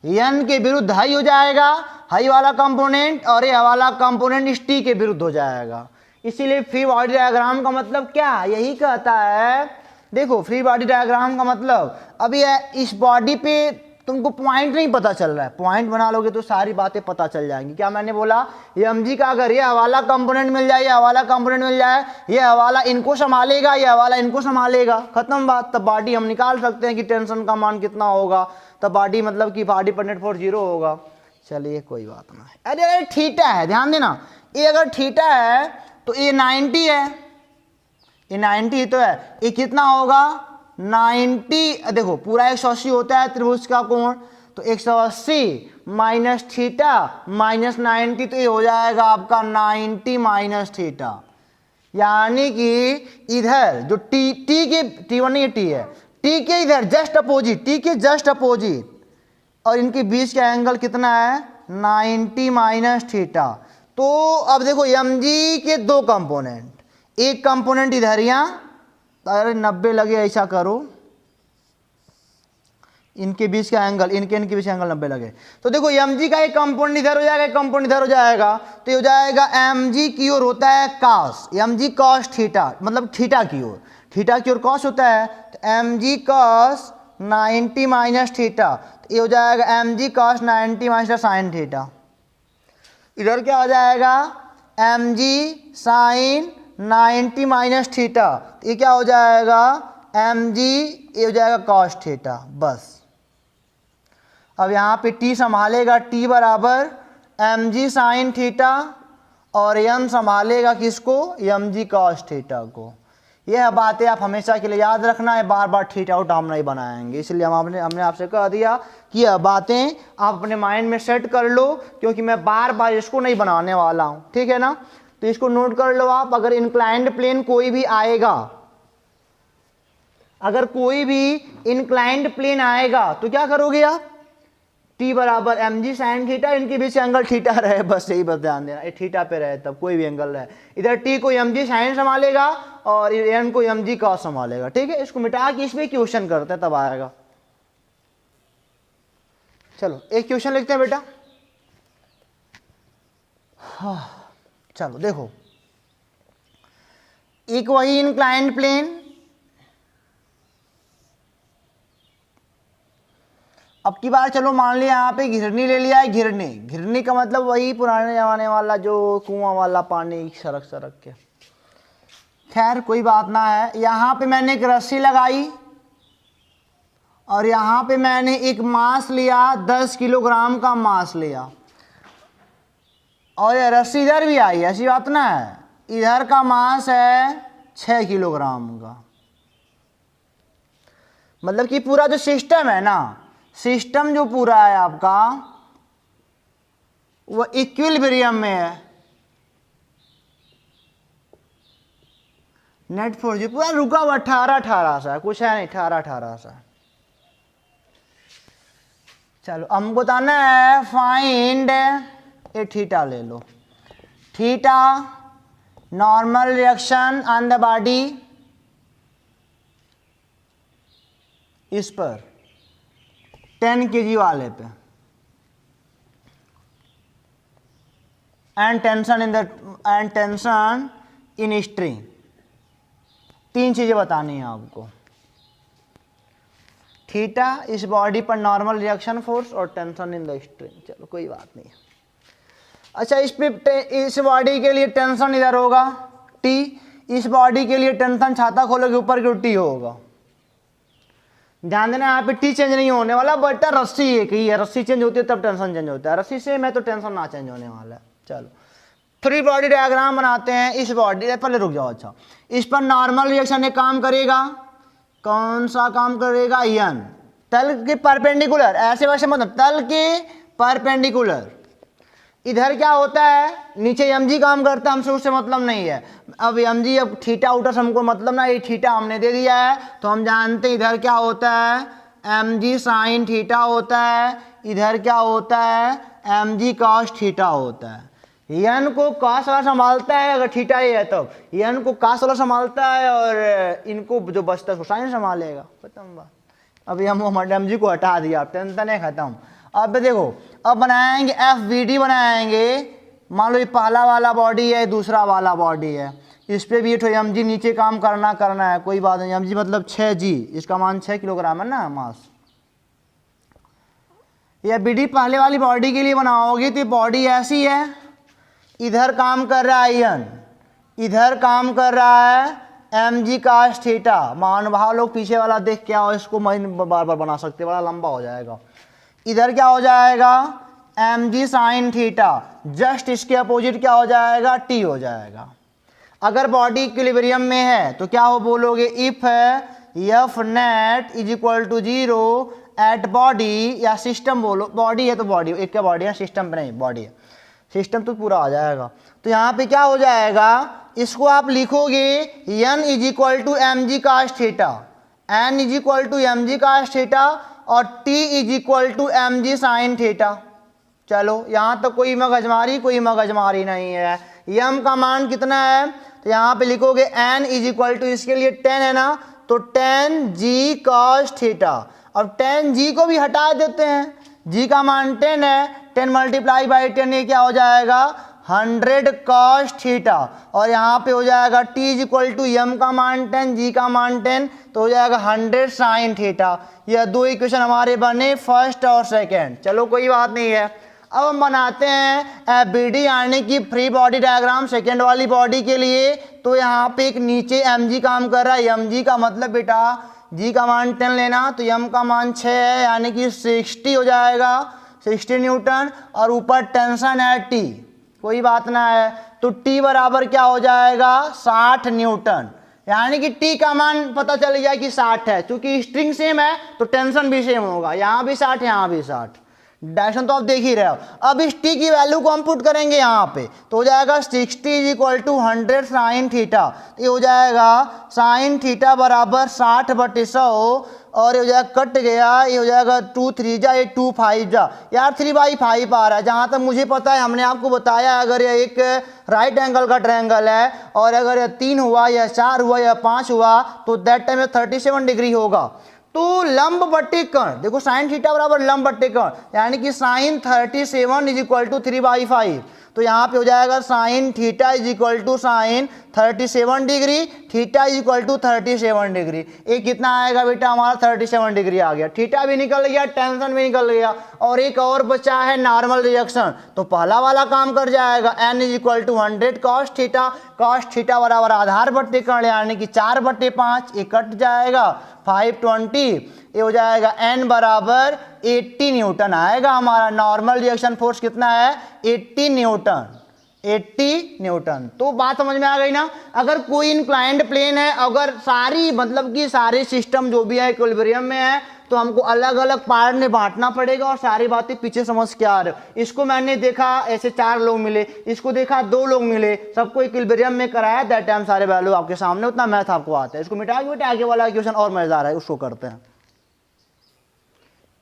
n के विरुद्ध हाई हो जाएगा हाई वाला कंपोनेंट, और यह वाला कंपोनेंट इस t के विरुद्ध हो जाएगा। इसीलिए फ्री बॉडी डायग्राम का मतलब क्या यही कहता है, देखो फ्री बॉडी डायग्राम का मतलब, अभी इस बॉडी पे तुमको पॉइंट नहीं पता चल रहा है, पॉइंट बना लोगे तो सारी बातें पता चल जाएंगी। क्या मैंने बोला, ये mg का अगर ये हवाला कंपोनेंट मिल जाए, ये हवाला कंपोनेंट मिल जाए, ये हवाला इनको संभालेगा, ये हवाला इनको संभालेगा, खत्म बात। तब बॉडी हम निकाल सकते हैं कि टेंशन का मान कितना होगा, तब बॉडी मतलब कि बॉडी पर नेट फोर्स 0 होगा। चलिए कोई बात ना है। अरे थीटा है, ध्यान देना, ये अगर थीटा है तो ये 90 है, ये 90 तो है, ये कितना होगा 90, देखो पूरा 180 होता है त्रिभुज का कोण, तो 180 माइनस थीटा माइनस 90, तो ये हो जाएगा आपका 90 माइनस थीटा। यानी कि इधर जो टी के T1 नहीं टी है, टी के इधर जस्ट अपोजिट, टी के जस्ट अपोजिट, और इनके बीच का एंगल कितना है 90 माइनस थीटा। तो अब देखो mg के दो कंपोनेंट, एक कंपोनेंट इधर यहाँ, अरे 90 लगे, ऐसा करो इनके बीच का एंगल, इनके बीच का एंगल 90 लगे, तो देखो mg का एक कंपोनेंट इधर हो जाएगा, एक कंपोनेंट इधर हो जाएगा, तो ये हो जाएगा mg की ओर होता है cos, mg cos थीटा, मतलब थीटा की ओर cos होता है, तो mg cos 90 माइनस थीटा, तो ये हो जाएगा mg cos 90 minus sin theta. इधर क्या हो जाएगा mg sin 90 माइनस थीटा, तो ये क्या हो जाएगा mg, ये हो जाएगा cos थीटा, बस। अब यहाँ पे t संभालेगा, t बराबर mg sin थीटा, और m संभालेगा किसको, mg cos थीटा को। यह बातें आप हमेशा के लिए याद रखना है, बार बार थीटा आउट हम नहीं बनाएंगे, इसलिए हमने आपसे कह दिया कि यह बातें आप अपने माइंड में सेट कर लो, क्योंकि मैं बार बार इसको नहीं बनाने वाला हूँ, ठीक है ना। तो इसको नोट कर लो आप, अगर इंक्लाइंड प्लेन कोई भी आएगा, अगर कोई भी इंक्लाइंड प्लेन आएगा तो क्या करोगे आप, t बराबर mg sin थीटा, इनके बीच एंगल थीटा रहे, बस यही बस ध्यान देना, ये थीटा पे रहे तब कोई भी एंगल रहे, इधर t को mg sin संभालेगा और n को mg cos संभालेगा, ठीक है। इसको मिटा के इसमें क्वेश्चन करते हैं तब आएगा। चलो एक क्वेश्चन लिखते हैं बेटा। हाँ चलो देखो, एक वही इंक्लाइंड प्लेन अब की बार चलो मान लिया यहाँ पे घिरनी ले लिया है, घिरनी, घिरनी का मतलब वही पुराने जमाने वाला जो कुआं वाला पानी सरक सरक के, खैर कोई बात ना है। यहाँ पे मैंने एक रस्सी लगाई और यहाँ पे मैंने एक मांस लिया, 10 किलोग्राम का मांस लिया, और ये रस्सी इधर भी आई, ऐसी बात ना है। इधर का मांस है 6 किलोग्राम का, मतलब कि पूरा जो सिस्टम है ना, सिस्टम जो पूरा है आपका वो इक्विलिब्रियम में है। नेट फोर्स जी पूरा रुका हुआ 18 सा, कुछ है नहीं, 18 सा। चलो हमको बताना है फाइंड ए थीटा, ले लो theta normal reaction on the body इस पर 10 kg वाले पे, एंड टेंशन इन स्ट्रिंग। 3 चीजें बतानी है आपको, थीटा इस बॉडी पर नॉर्मल रिएक्शन फोर्स और टेंशन इन द स्ट्रिंग। चलो कोई बात नहीं है। अच्छा इस बॉडी के लिए टेंशन इधर होगा टी, इस बॉडी के लिए टेंशन छाता खोलोगे ऊपर की टी होगा। ध्यान देना यहाँ पे टी चेंज नहीं होने वाला, बट रस्सी एक ही है, रस्सी चेंज होती है तब टेंशन चेंज होता है, रस्सी से मैं तो टेंशन ना चेंज होने वाला है। चलो फ्री बॉडी डायग्राम बनाते हैं। इस बॉडी पहले रुक जाओ, अच्छा इस पर नॉर्मल रिएक्शन एक काम करेगा, कौन सा काम करेगा, यन तल के परपेंडिकुलर, ऐसे वैसे मतलब तल के परपेंडिकुलर। इधर क्या होता है, नीचे mg काम करता है, हमसे उससे मतलब नहीं है। अब mg, अब थीटा उठा हमको मतलब ना, ये थीटा हमने दे दिया है तो हम जानते हैं इधर क्या होता है, mg साइन थीटा होता है, इधर क्या होता है, mg कॉस थीटा होता है। यन को कॉस वाला संभालता है अगर थीटा ये है, तो यन को कॉस वाला संभालता है और इनको जो बचता है साइन संभालेगा। खत्म बात। अभी हम mg को हटा दिया, टेंशन है खत्म। अब देखो अब बनाएंगे FBD बनाएंगे। मान लो ये पहला वाला बॉडी है, दूसरा वाला बॉडी है, इस पे भी ये mg नीचे काम करना है, कोई बात नहीं। mg मतलब 6g, इसका मान 6 किलोग्राम है ना मास। ये FBD पहले वाली बॉडी के लिए बनाओगे तो बॉडी ऐसी है, इधर काम कर रहा है यन, इधर काम कर रहा है mg cos थीटा। मान भाव लोग पीछे वाला देख क्या हो, इसको मैं बार बार बना सकते, बड़ा लंबा हो जाएगा। इधर क्या हो जाएगा, mg साइन थीटा, जस्ट इसके अपोजिट क्या हो जाएगा, t हो जाएगा। अगर बॉडी इक्विलिब्रियम में है तो क्या हो बोलोगे, if F net is equal to 0 at body, या सिस्टम बोलो, बॉडी है तो बॉडी, एक क्या बॉडी है, सिस्टम पे नहीं बॉडी है, सिस्टम तो पूरा आ जाएगा। तो यहाँ पे क्या हो जाएगा, इसको आप लिखोगे n is equal to mg cos theta, n is equal to mg cos theta और t is equal to mg sine theta. चलो यहाँ तो कोई मगजमारी नहीं है। m का मान कितना है, तो यहाँ पे लिखोगे n इज इक्वल टू, इसके लिए 10 है ना, तो 10g cos थीटा। अब 10g को भी हटा देते हैं, g का मान 10 है, 10 मल्टीप्लाई बाई 10 ये क्या हो जाएगा, 100 cos थीटा। और यहाँ पे हो जाएगा t is equal to m का मान 10, g का मान 10, तो हो जाएगा 100 साइन थीटा। यह दो इक्वेशन हमारे बने फर्स्ट और सेकंड। चलो कोई बात नहीं है। अब हम बनाते हैं FBD यानी कि फ्री बॉडी डायग्राम सेकंड वाली बॉडी के लिए। तो यहाँ पे एक नीचे mg काम कर रहा है, mg का मतलब बेटा g का मान 10 लेना, तो m का मान 6 है यानी कि 60 हो जाएगा, 60 न्यूटन, और ऊपर टेंशन है t, कोई बात ना है। तो t बराबर क्या हो जाएगा, 60 न्यूटन, यानी कि t का मान पता चल गया कि 60 है। क्योंकि स्ट्रिंग सेम है तो टेंशन भी सेम होगा, यहाँ भी 60 यहाँ भी 60, डायरेक्शन तो आप देख ही रहे हो। अब इस t की वैल्यू को हम पुट करेंगे यहाँ पे, तो हो जाएगा 60 is equal to 100 sine theta. ये हो जाएगा साइन थीटा बराबर 60/100, और ये हो जाएगा कट गया, ये हो जाएगा 2 3 जा, ये 2 5 जा, यार 3/5 आ रहा है। जहाँ तक मुझे पता है, हमने आपको बताया अगर ये एक राइट एंगल का ट्रायंगल है और अगर ये 3 हुआ या 4 हुआ या 5 हुआ तो दैट टाइम 37 डिग्री होगा। तो लंब बट्टे कर्ण, देखो साइन थीटा बराबर लंब बट्टे कर्ण, यानी कि साइन 37 इज इक्वल टू 3/5। तो यहाँ पे हो जाएगा sine theta is equal to sine 37 degree, theta is equal to 37 degree. ये कितना आएगा बेटा हमारा 37 डिग्री आ गया, थीटा भी निकल गया, टेंशन भी निकल गया, और एक और बचा है नॉर्मल रिएक्शन। तो पहला वाला काम कर जाएगा, n is equal to 100 cos theta बराबर आधार बट्टे कर्ण यानी कि 4/5, ये कट जाएगा 520, ये हो जाएगा n बराबर 80 न्यूटन आएगा हमारा। नॉर्मल रिएक्शन फोर्स कितना है 80 न्यूटन, 80 न्यूटन। तो बात समझ में आ गई ना। अगर कोई इंक्लाइंड प्लेन है, अगर सारी मतलब कि सारे सिस्टम जो भी है इक्विलिब्रियम में है, तो हमको अलग अलग पार्ट में बांटना पड़ेगा और सारी बातें पीछे समझ के आ रहे हो। इसको मैंने देखा ऐसे 4 लोग मिले, इसको देखा 2 लोग मिले, सबको इक्विलिब्रियम में कराया, दैट टाइम सारे वैल्यू आपके सामने, उतना मैथ आपको आता है। इसको मिटा के बेटा आगे वाला क्वेश्चन और मजेदार है, उसको करते हैं।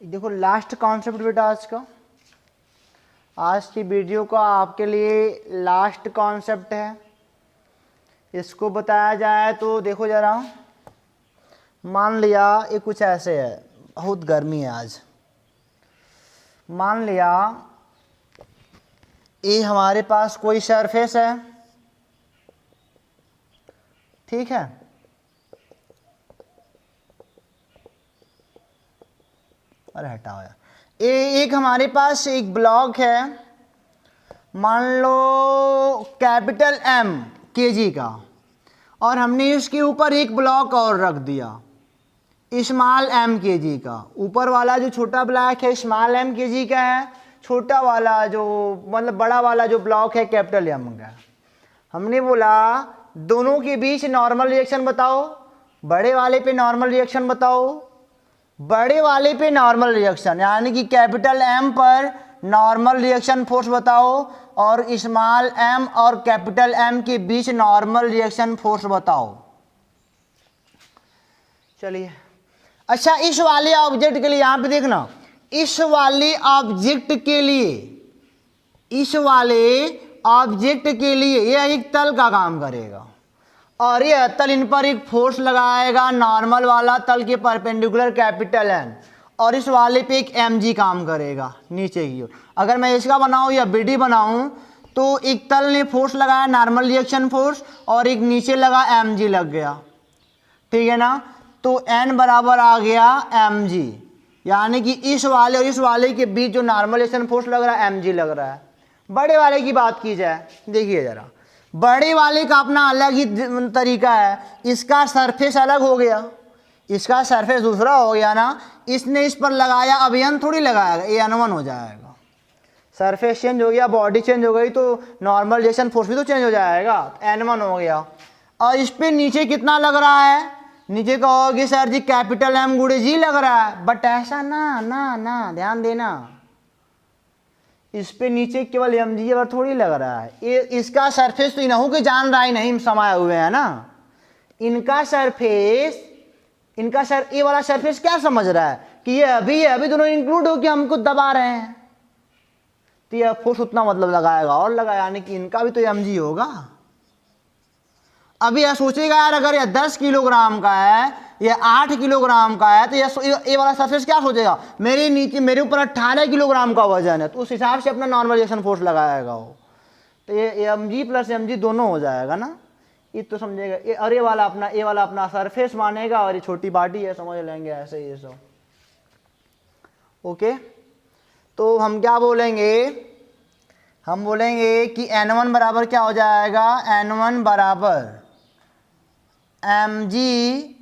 देखो लास्ट कॉन्सेप्ट बेटा आज की वीडियो का आपके लिए लास्ट कॉन्सेप्ट है, इसको बताया जाए तो देखो जरा, मान लिया ये कुछ ऐसे है, बहुत गर्मी है आज, मान लिया ये हमारे पास कोई सरफेस है, ठीक है, अरे हटाओ यार, एक हमारे पास एक ब्लॉक है, मान लो कैपिटल M kg का, और हमने इसके ऊपर एक ब्लॉक और रख दिया स्मॉल m kg का। ऊपर वाला जो छोटा ब्लॉक है स्मॉल m kg का है, छोटा वाला जो मतलब बड़ा वाला जो ब्लॉक है कैपिटल M का। हमने बोला दोनों के बीच नॉर्मल रिएक्शन बताओ, बड़े वाले पे नॉर्मल रिएक्शन बताओ, बड़े वाले पे नॉर्मल रिएक्शन यानी कि कैपिटल M पर नॉर्मल रिएक्शन फोर्स बताओ, और स्मॉल m और कैपिटल M के बीच नॉर्मल रिएक्शन फोर्स बताओ। चलिए, अच्छा इस वाले ऑब्जेक्ट के लिए यहां पे देखना, इस वाले ऑब्जेक्ट के लिए, इस वाले ऑब्जेक्ट के लिए यह एक तल का काम करेगा, और यह तल इन पर एक फोर्स लगाएगा नॉर्मल वाला तल के परपेंडिकुलर कैपिटल N, और इस वाले पे एक mg काम करेगा नीचे की ओर। अगर मैं इसका बनाऊं या BD बनाऊं तो एक तल ने फोर्स लगाया नॉर्मल रिएक्शन फोर्स, और एक नीचे लगा mg लग गया, ठीक है ना। तो N बराबर आ गया mg, यानी कि इस वाले और इस वाले के बीच जो नॉर्मल रिएक्शन फोर्स लग रहा है mg लग रहा है। बड़े वाले की बात की जाए, देखिए जरा, बड़े वाले का अपना अलग ही तरीका है, इसका सरफेस अलग हो गया, इसका सरफेस दूसरा हो गया ना, इसने इस पर लगाया, अब N थोड़ी लगाएगा, ये N1 हो जाएगा। सरफेस चेंज हो गया, बॉडी चेंज हो गई, तो नॉर्मल रिएक्शन फोर्स भी तो चेंज हो जाएगा, N1 हो गया। और इस पे नीचे कितना लग रहा है, नीचे कहोगे सर जी कैपिटल M गुणे G लग रहा है, बट ऐसा ना ना ना, ध्यान देना, इस पे नीचे केवल mg पर थोड़ी लग रहा है, ये इसका सरफेस तो इन्हों के जान रहा ही नहीं समाये हुए हैं ना, इनका सरफेस, इनका ये वाला सरफेस क्या समझ रहा है कि ये अभी दोनों इंक्लूड हो के हमको दबा रहे हैं, तो ये फोर्स उतना मतलब लगाएगा और लगा, यानी कि इनका भी तो mg होगा। अभी यह सोचेगा यार अगर यह 10 किलोग्राम का है, यह 8 किलोग्राम का है, तो ये वाला सरफेस क्या सोचेगा, मेरे नीचे मेरे ऊपर 18 किलोग्राम का वजन है, तो उस हिसाब से अपना नॉर्मल रिएक्शन फोर्स लगाएगा वो, तो ये mg प्लस mg दोनों हो जाएगा ना, ये तो समझेगा। ये और ये वाला अपना सरफेस मानेगा, और ये छोटी बॉडी है, समझ लेंगे ऐसे ये सब। ओके, तो हम क्या बोलेंगे, हम बोलेंगे कि N1 बराबर क्या हो जाएगा, N1 बराबर mg,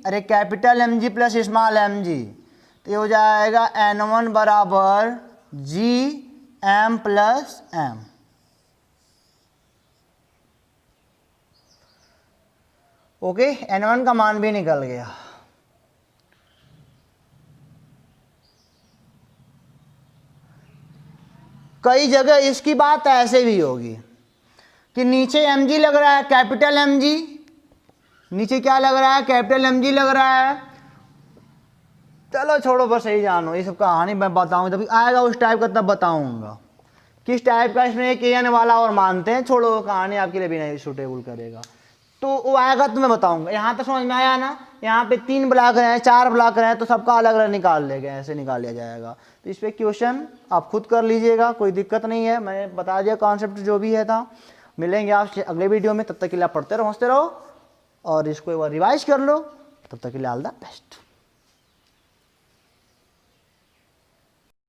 अरे capital mg plus small mg, तो ये हो जाएगा N1 बराबर g m plus m। Okay, N1 का मान भी निकल गया। कई जगह इसकी बात ऐसे भी होगी कि नीचे mg लग रहा है, कैपिटल mg, नीचे क्या लग रहा है, कैपिटल mg लग रहा है। चलो छोड़ो, बस यही जानो, ये सब कहानी मैं बताऊंगा जब आएगा उस टाइप का, तब बताऊंगा किस टाइप का इसमें एक n वाला और मानते हैं। छोड़ो, कहानी आपके लिए भी नहीं सूटेबल करेगा। तो वो आएगा तो मैं बताऊंगा। यहाँ तक समझ में आया ना, यहाँ पे 3 ब्लॉक हैं, 4 ब्लॉक हैं, तो सबका अलग अलग निकाल लेंगे, ऐसे निकाल लिया जाएगा। तो इस पे क्वेश्चन आप खुद कर लीजिएगा, कोई दिक्कत नहीं है, मैंने बता दिया कॉन्सेप्ट जो भी है था। मिलेंगे आपसे अगले वीडियो में, तब तक के लिए आप पढ़ते रहो, हंसते रहो और इसको एक बार रिवाइज कर लो। तब तक के लिए ऑल द बेस्ट।